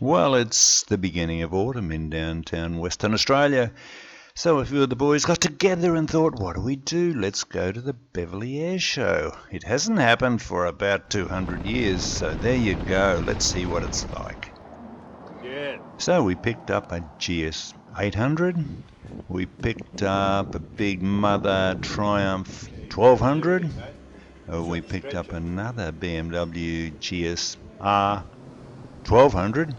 Well, it's the beginning of autumn in downtown Western Australia. So a few of the boys got together and thought, what do we do? Let's go to the Beverley Air Show. It hasn't happened for about 200 years, so there you go. Let's see what it's like. Yeah. So we picked up a GS 800. We picked up a Big Mother Triumph 1200. We picked up another BMW GS R 1200.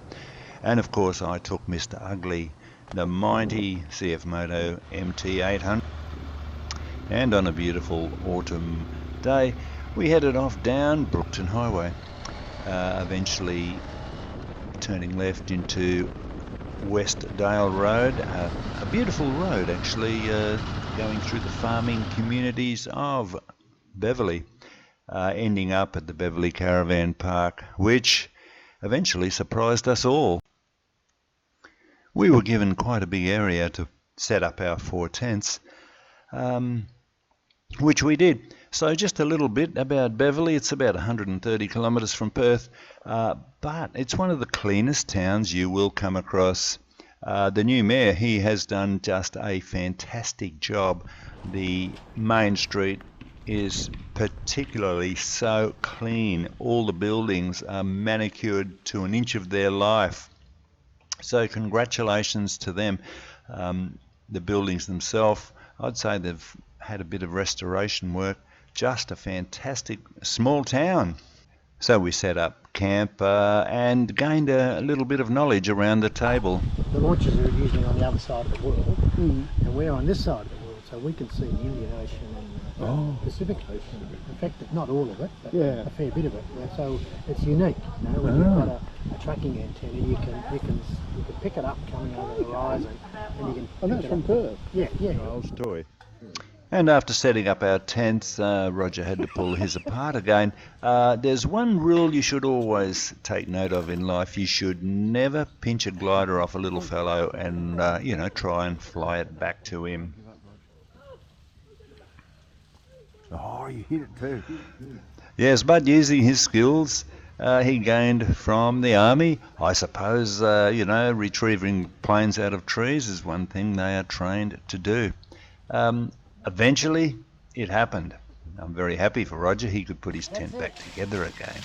And of course I took Mr. Ugly, the mighty CF Moto MT800. And on a beautiful autumn day we headed off down Brookton Highway, eventually turning left into Westdale Road, a beautiful road actually, going through the farming communities of Beverley, ending up at the Beverley Caravan Park, which eventually surprised us all. We were given quite a big area to set up our 4 tents, which we did. So just a little bit about Beverley. It's about 130 kilometres from Perth, but it's one of the cleanest towns you will come across. The new mayor, he has done just a fantastic job. The main street is particularly so clean. All the buildings are manicured to an inch of their life. So congratulations to them. The buildings themselves, I'd say they've had a bit of restoration work. Just a fantastic small town. So we set up camp and gained a little bit of knowledge around the table. The launches are usually on the other side of the world, and we're on this side of the world, so we can see the Indian Ocean and the Pacific Ocean. In fact, not all of it, but a fair bit of it. So it's unique. You know, when you've got a tracking antenna, you can pick it up coming over the horizon, and you can. And that's from Perth. Yeah. Child's toy. And after setting up our tents, Roger had to pull his apart again. There's one rule you should always take note of in life. You should never pinch a glider off a little fellow and, try and fly it back to him. Oh, you hit it too. Yes, but using his skills he gained from the army, I suppose, retrieving planes out of trees is one thing they are trained to do. Eventually, it happened. I'm very happy for Roger. He could put his tent back together again.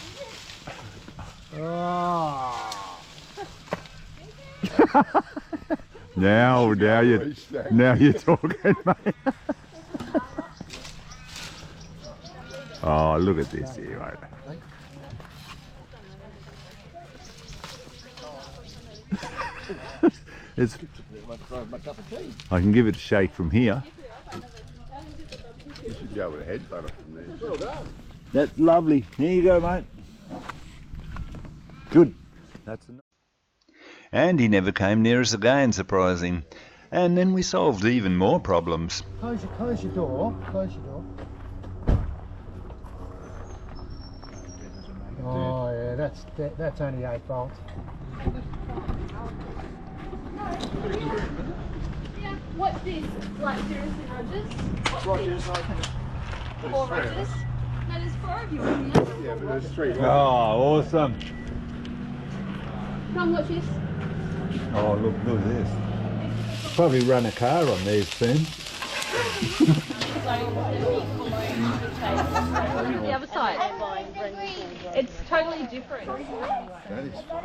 Now you're talking, mate. Oh, look at this here, mate. I can give it a shake from here. You should go with a headbutt from there. Well done. That's lovely. Here you go, mate. Good. That's enough. And he never came near us again, surprising. And then we solved even more problems. Close your door. Close your door. Oh yeah, that's only 8 volts. Yeah, what's this? Like seriously, Rogers? Rogers? 4 Rogers? No, there's 4 of you, isn't there? Yeah, but there's 3. Oh, awesome. Come watch this. Oh, look at this. Probably run a car on these soon. The other side. It's totally different. That is fun.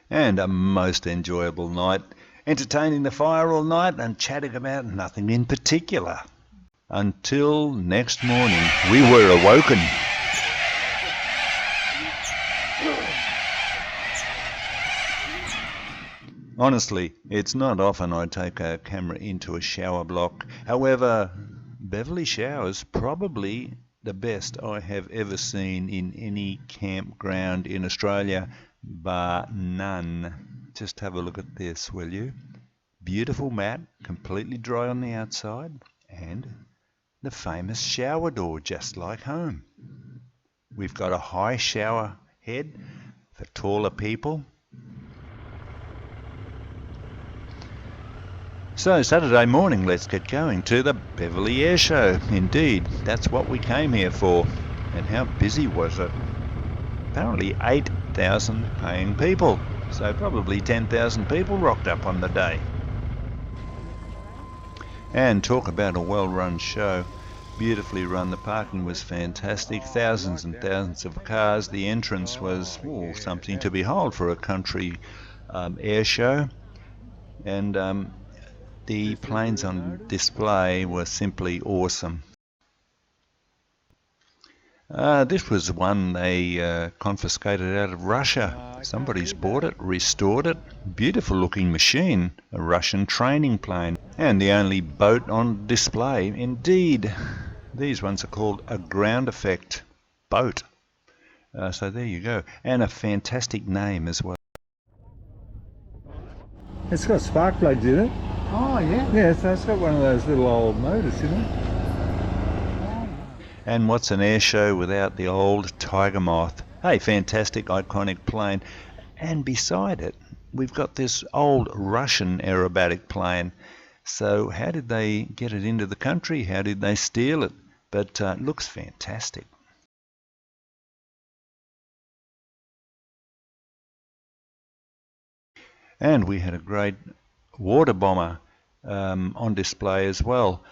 And a most enjoyable night, entertaining the fire all night and chatting about nothing in particular. Until next morning, we were awoken. Honestly, it's not often I take a camera into a shower block. However, Beverley Shower's probably the best I have ever seen in any campground in Australia, bar none. Just have a look at this, will you? Beautiful mat, completely dry on the outside, and the famous shower door, just like home. We've got a high shower head for taller people. So Saturday morning, let's get going to the Beverley Air Show. Indeed, that's what we came here for. And how busy was it? apparently 8,000 paying people. So probably 10,000 people rocked up on the day. And talk about a well-run show. Beautifully run. The parking was fantastic. Thousands and thousands of cars. The entrance was something to behold for a country air show. And the planes on display were simply awesome. This was one they confiscated out of Russia. Somebody's bought it, restored it. Beautiful looking machine, a Russian training plane, and the only boat on display. Indeed, these ones are called a ground effect boat. So there you go, and a fantastic name as well. It's got spark plugs in it. Oh, yeah. Yeah, so it's got one of those little old motors, you know. And what's an air show without the old Tiger Moth? Hey, fantastic, iconic plane. And beside it, we've got this old Russian aerobatic plane. So how did they get it into the country? How did they steal it? But it looks fantastic. And we had a great water bomber on display as well.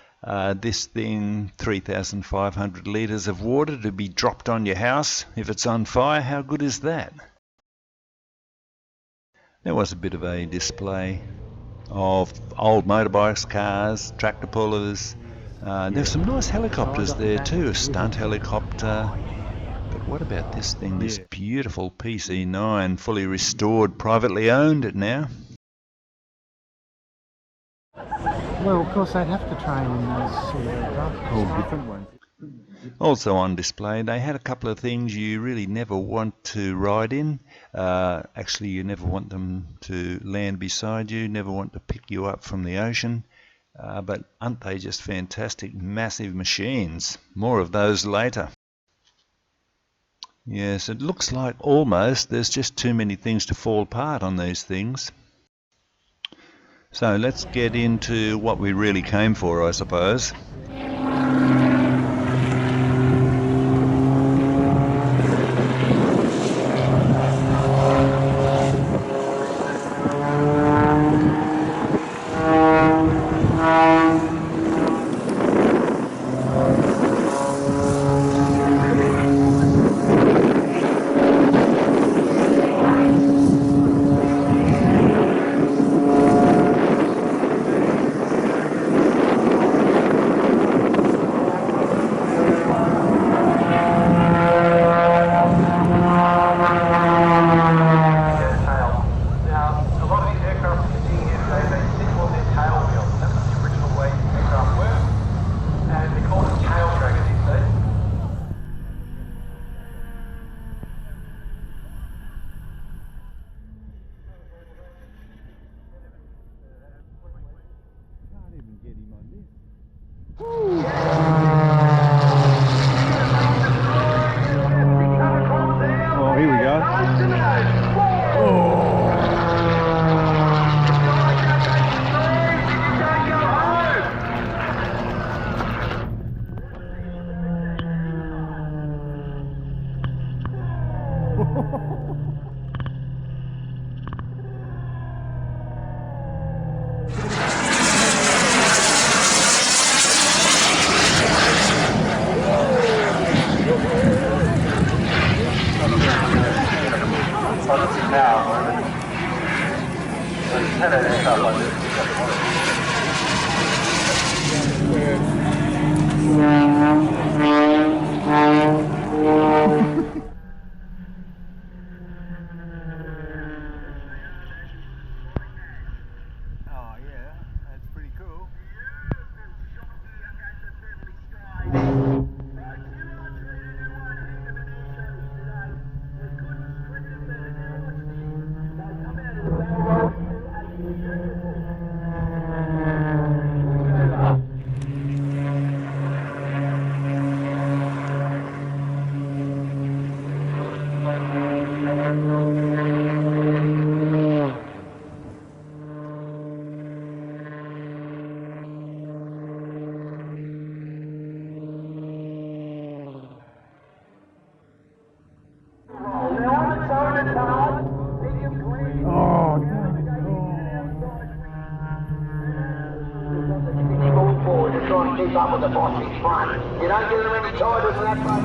This thing, 3,500 litres of water to be dropped on your house if it's on fire. How good is that? There was a bit of a display of old motorbikes, cars, tractor pullers. There's some nice helicopters there too, a stunt helicopter. But what about this thing, this beautiful PC-9, fully restored, privately owned now? Well, of course, they'd have to train in those sort of aircraft. All different ones. Also on display, they had a couple of things you really never want to ride in. Actually, you never want them to land beside you, never want to pick you up from the ocean. But aren't they just fantastic, massive machines? More of those later. Yes, it looks like almost there's just too many things to fall apart on these things. So let's get into what we really came for, I suppose. Oh, here we go. Oh yeah, that's pretty cool. Oh, damn. Going forward to try and keep up with the boss in front. You don't give them any titles in that front.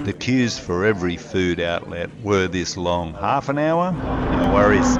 The queues for every food outlet were this long. Half an hour? No worries.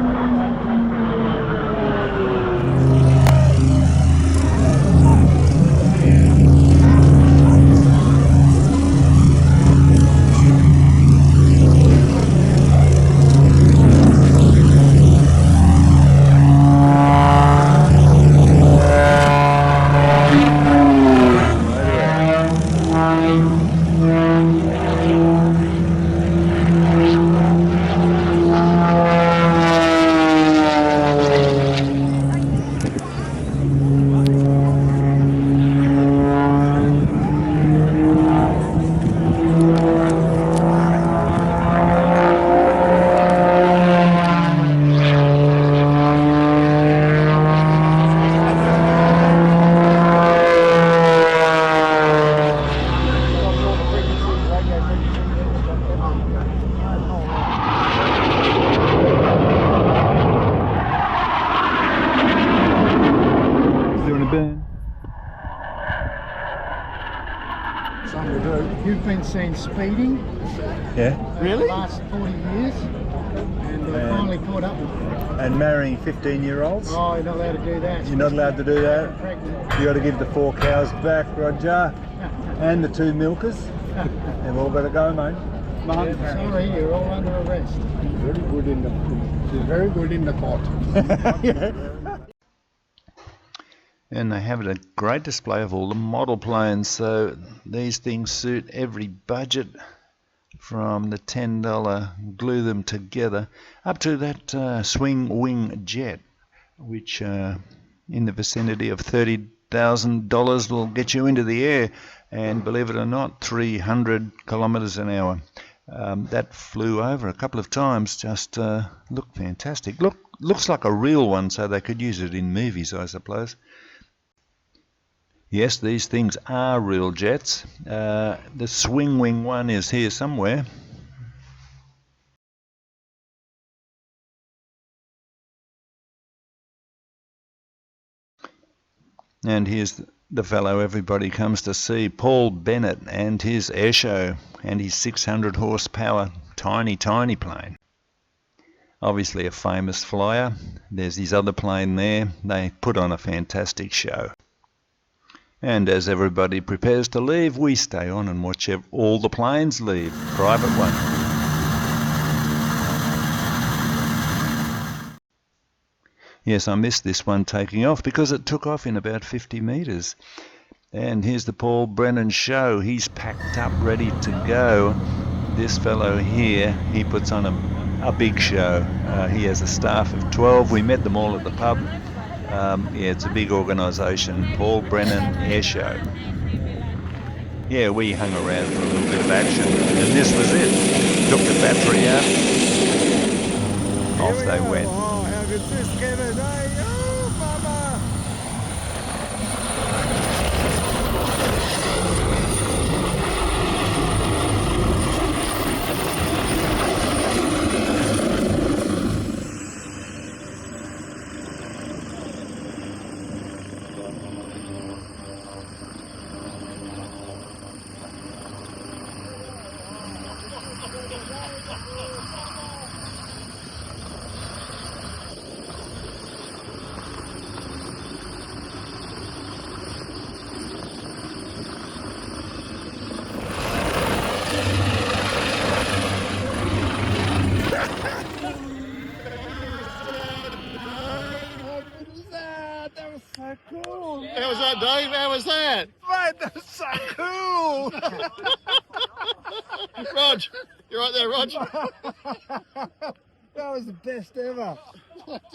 You've been seen speeding Yeah. for the last 40 years, and finally caught up with you. And marrying 15-year-olds? Oh, you're not allowed to do that. You're not allowed to do that? Pregnant. You got to give the 4 cows back, Roger, and the 2 milkers. They've all got to go, mate. Yeah, sorry, you're all under arrest. Very good in the very good in the court. And they have a great display of all the model planes. So these things suit every budget, from the $10 glue them together up to that swing wing jet, which in the vicinity of $30,000 will get you into the air, and believe it or not, 300 kilometers an hour. That flew over a couple of times. Just looked fantastic. Looks like a real one, so they could use it in movies, I suppose. Yes, these things are real jets. The swing wing one is here somewhere. And here's the fellow everybody comes to see, Paul Bennett, and his air show, and his 600 horsepower tiny plane. Obviously a famous flyer. There's his other plane there. They put on a fantastic show. And as everybody prepares to leave, we stay on and watch all the planes leave. Private one. Yes, I missed this one taking off because it took off in about 50 meters. And here's the Paul Brennan show. He's packed up, ready to go. This fellow here, he puts on a big show. He has a staff of 12. We met them all at the pub. Yeah, it's a big organisation, Paul Brennan Air Show. Yeah, we hung around for a little bit of action, and this was it. Took the battery out, off they went. Oh, how good this get it, eh? Oh, mama! So cool. How was that, Dave? How was that? Mate, that's so cool. Rog, you right there, Rog? That was the best ever.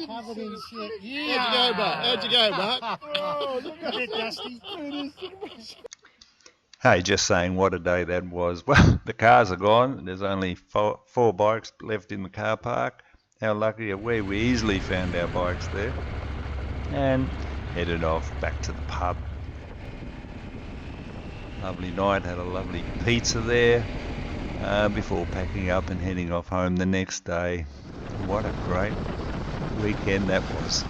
Covered in shit. How'd you go, Mark? How'd you go, Mark? Oh, look A bit dusty. Hey, just saying what a day that was. Well, the cars are gone. There's only four bikes left in the car park. How lucky are we? We easily found our bikes there and headed off back to the pub. Lovely night, had a lovely pizza there before packing up and heading off home the next day. What a great weekend that was.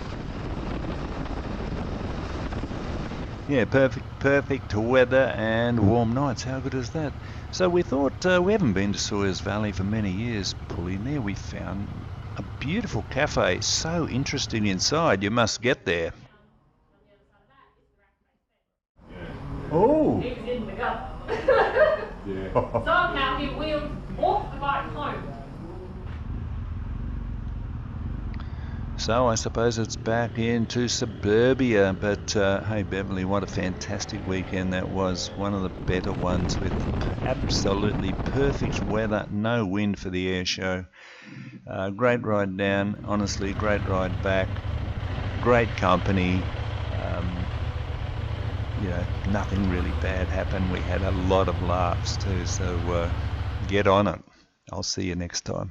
Yeah, perfect weather and warm nights. How good is that? So we thought, we haven't been to Sawyers Valley for many years. Pull in there, we found a beautiful cafe. So interesting inside. You must get there. Oh. He was in the gut. Somehow he wheeled off the bike home. So I suppose it's back into suburbia, but hey Beverley, what a fantastic weekend that was. One of the better ones with absolutely perfect weather, no wind for the air show. Great ride down, honestly, great ride back, great company. Nothing really bad happened. We had a lot of laughs too, so get on it. I'll see you next time.